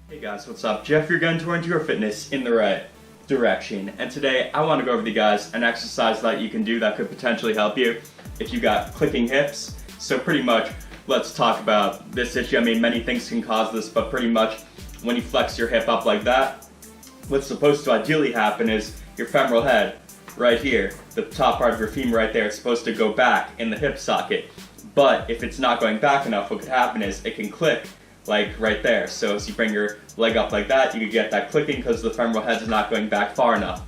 Hey guys, what's up? Jeff, you're going to turn your fitness in the right direction. And today I want to go over with you guys an exercise that you can do that could potentially help you if you got clicking hips. So pretty much, let's talk about this issue. I mean, many things can cause this, but pretty much when you flex your hip up like that, what's supposed to ideally happen is your femoral head right here, the top part of your femur right there, is supposed to go back in the hip socket. But if it's not going back enough, what could happen is it can click like right there. So as you bring your leg up like that, you could get that clicking because the femoral head is not going back far enough.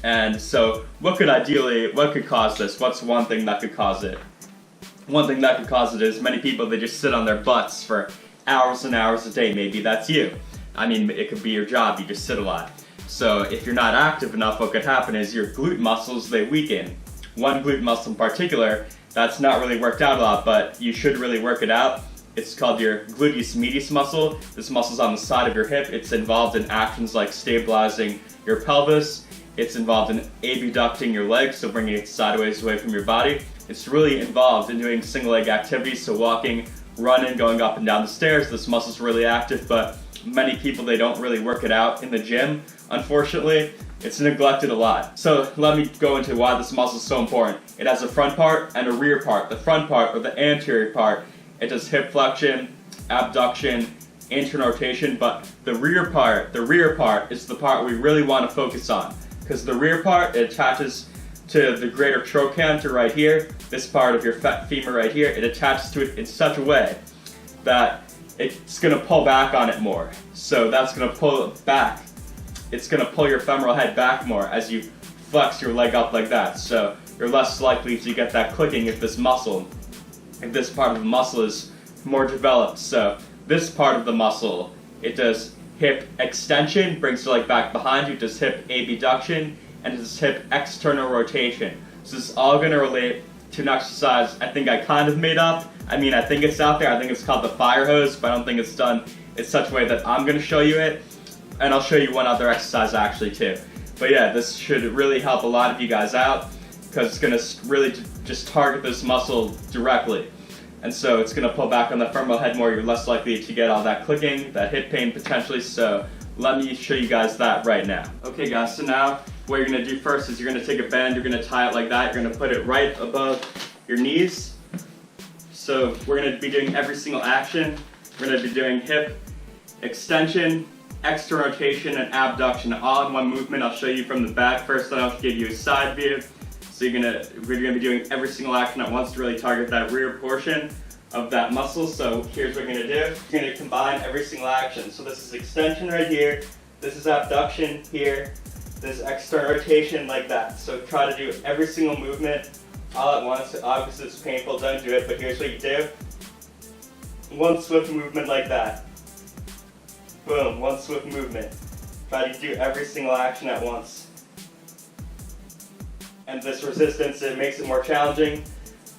And so what could cause this? What's one thing that could cause it? One thing that could cause it is many people, they just sit on their butts for hours and hours a day. Maybe that's you. I mean, it could be your job, you just sit a lot. So if you're not active enough, what could happen is your glute muscles, they weaken. One glute muscle in particular, that's not really worked out a lot, but you should really work it out. It's called your Gluteus Medius muscle. This muscle's on the side of your hip. It's involved in actions like stabilizing your pelvis. It's involved in abducting your legs, so bringing it sideways away from your body. It's really involved in doing single leg activities, so walking, running, going up and down the stairs. This muscle's really active, but many people, they don't really work it out in the gym. Unfortunately, it's neglected a lot. So let me go into why this muscle is so important. It has a front part and a rear part. The front part, or the anterior part, it does hip flexion, abduction, internal rotation, but the rear part is the part we really want to focus on. Because the rear part, it attaches to the greater trochanter right here, this part of your femur right here, it attaches to it in such a way that it's going to pull back on it more. So that's going to pull it back. It's going to pull your femoral head back more as you flex your leg up like that. So you're less likely to get that clicking if this part of the muscle is more developed. So this part of the muscle, it does hip extension, brings the leg back behind you, does hip abduction, and does hip external rotation. So this is all going to relate to an exercise I think I kind of made up. I mean, I think it's out there. I think it's called the fire hose, but I don't think it's done in such a way that I'm going to show you it. And I'll show you one other exercise actually too. But yeah, this should really help a lot of you guys out because it's going to really just target this muscle directly. And so it's going to pull back on the femoral head more. You're less likely to get all that clicking, that hip pain potentially. So let me show you guys that right now. Okay guys, so now what you're going to do first is you're going to take a band, you're going to tie it like that. You're going to put it right above your knees. So we're going to be doing every single action. We're going to be doing hip extension, external rotation, and abduction all in one movement. I'll show you from the back first, then I'll give you a side view. So we're going to be doing every single action at once to really target that rear portion of that muscle. So here's what we're going to do. You're going to combine every single action. So this is extension right here, this is abduction here, this is external rotation like that. So try to do every single movement all at once. Obviously it's painful, don't do it, but here's what you do. One swift movement like that. Boom, one swift movement. Try to do every single action at once. And this resistance, it makes it more challenging.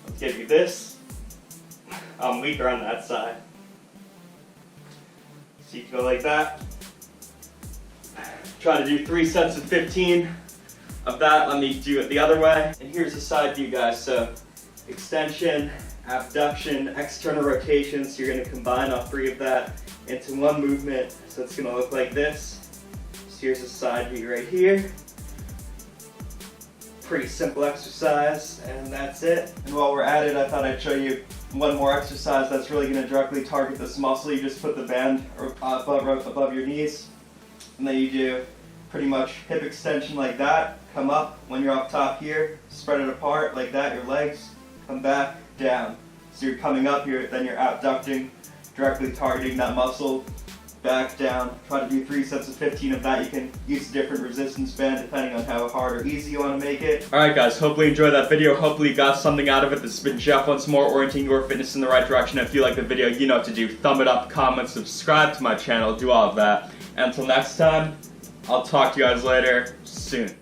Let's give you this. I'm weaker on that side. So you can go like that. Try to do 3 sets of 15 of that. Let me do it the other way. And here's the side view, guys. So extension, abduction, external rotation. So you're going to combine all 3 of that into one movement. So it's going to look like this. So here's the side view right here. Pretty simple exercise, and that's it. And while we're at it, I thought I'd show you one more exercise that's really going to directly target this muscle. You just put the band above your knees, and then you do pretty much hip extension like that. Come up when you're up top here, spread it apart like that, your legs, come back, down. So you're coming up here, then you're abducting, directly targeting that muscle, back, down. Try to do 3 sets of 15 of that. You can use a different resistance band depending on how hard or easy you want to make it. Alright guys, hopefully you enjoyed that video. Hopefully you got something out of it. This has been Jeff once more, orienting your fitness in the right direction. If you like the video, you know what to do. Thumb it up, comment, subscribe to my channel, do all of that. And until next time, I'll talk to you guys later soon.